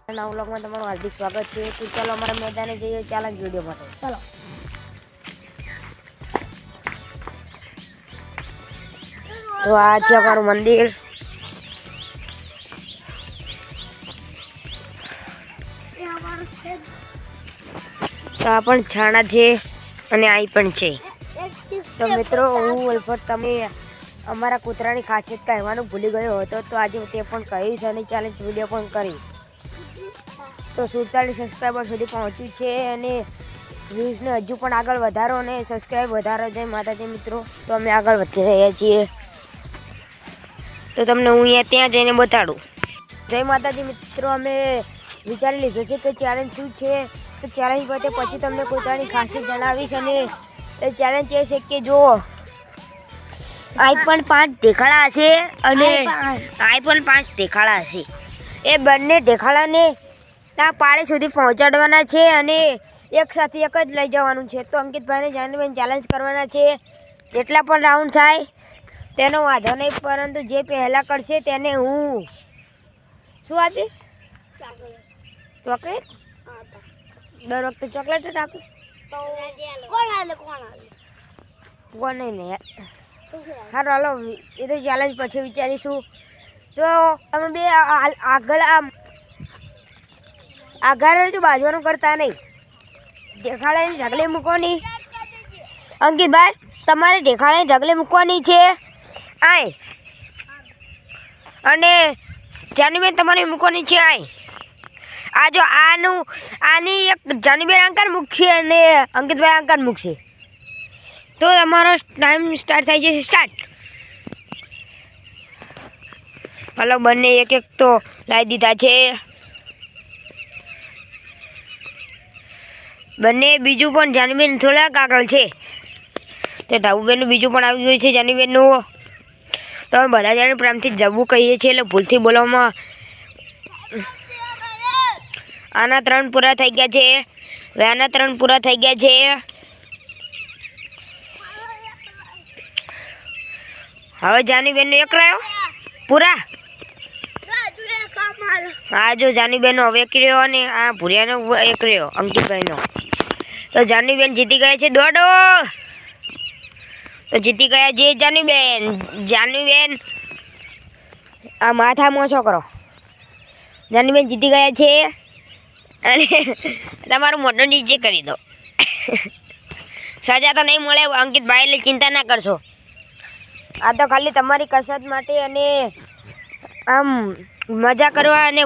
નવા વ્લોગમાં તમારું હાર્દિક સ્વાગત છે। તો ચાલો અમારા મેદાને જઈએ ચેલેન્જ વિડીયો માટે। ચાલો તો આ છે અમારું મંદિર। તો આ પણ છાણા છે અને આઈ પણ છે। તો મિત્રો હું અલ્ફત તમે અમારા કૂતરાની ખાસિયત કહેવાનું ભૂલી ગયો હતો, તો આજે તે પણ કહીશ અને ચેલેન્જ વિડીયો પણ કરીશ। તો 47 સબસ્ક્રાઈબર સુધી પહોંચ્યું છે અને વ્યૂઝને હજુ પણ આગળ વધારો અને સબસ્ક્રાઈબ વધારો। જય માતાજી મિત્રો। તો અમે આગળ વધી રહ્યા છીએ, તો તમને હું અહીંયા ત્યાં જઈને બતાડું। જય માતાજી મિત્રો। અમે વિચારી લીધું છે કે ચેલેન્જ શું છે, તો ચેલેન્જ પતે પછી તમને કૂતરાની ખાસિયત જણાવીશ। અને એ ચેલેન્જ એ છે કે જો આઈ પણ 5 ઢેખાડા હશે અને આઈ પણ 5 ઢેખાડા હશે, એ બંને ઢેખાડાને ત્યાં પાળે સુધી પહોંચાડવાના છે અને એક સાથે એક જ લઈ જવાનું છે। તો અંકિતભાઈને જાનવીને ચેલેન્જ કરવાના છે। જેટલા પણ રાઉન્ડ થાય તેનો વાંધો નહીં, પરંતુ જે પહેલાં કરશે તેને હું શું આપીશ? ચોકલેટ। દર વખતે ચોકલેટ જ આપીશ? કોણ નહીં સારું હાલો, એ તો ચેલેન્જ પછી વિચારીશું। તો તમે બે આગળ જો બાજવાનું કરતા નહીં, ઢેખાડાની ઢગલે મૂકવાની। અંકિતભાઈ તમારે ઢેખાડાની ઢગલે મૂકવાની છે આય, અને જાનીબેન તમારે મૂકવાની છે આય। આ જો આની એક જાનીબેન અંકર મૂકશે અને અંકિતભાઈ અંકર મૂકશે, તો તમારો ટાઈમ સ્ટાર્ટ થાય છે। સ્ટાર્ટ। હાલો બંને એક એક તો લાવી દીધા છે બંને। બીજું પણ જાનીબેન થોડાક આગળ છે, તો ઢાબુબેનનું બીજું પણ આવી ગયું છે જાનીબેનનું। તો અમે બધા જાણે પ્રેમથી જવું કહીએ છીએ, એટલે ભૂલથી બોલવામાં આના 3 પૂરા થઈ ગયા છે। હવે આના 3 પૂરા થઈ ગયા છે। હવે જાનીબેનનો એક રહ્યો પૂરા। હા જો જાનીબેનનો હવે એક રહ્યો અને આ ભૂરિયાનો એક રહ્યો અંકિતભાઈનો। તો જાનીબેન જીતી ગયા છે। દોડો, તો જીતી ગયા છે જાનીબેન। જાનીબેન આ માથામાં છોકરો જાનીબેન જીતી ગયા છે અને તમારું મોઢું નીચે કરી દો। સજા તો નહીં મળે અંકિતભાઈ, એટલે ચિંતા ના કરશો। આ તો ખાલી તમારી કસરત માટે અને આમ મજા કરવા અને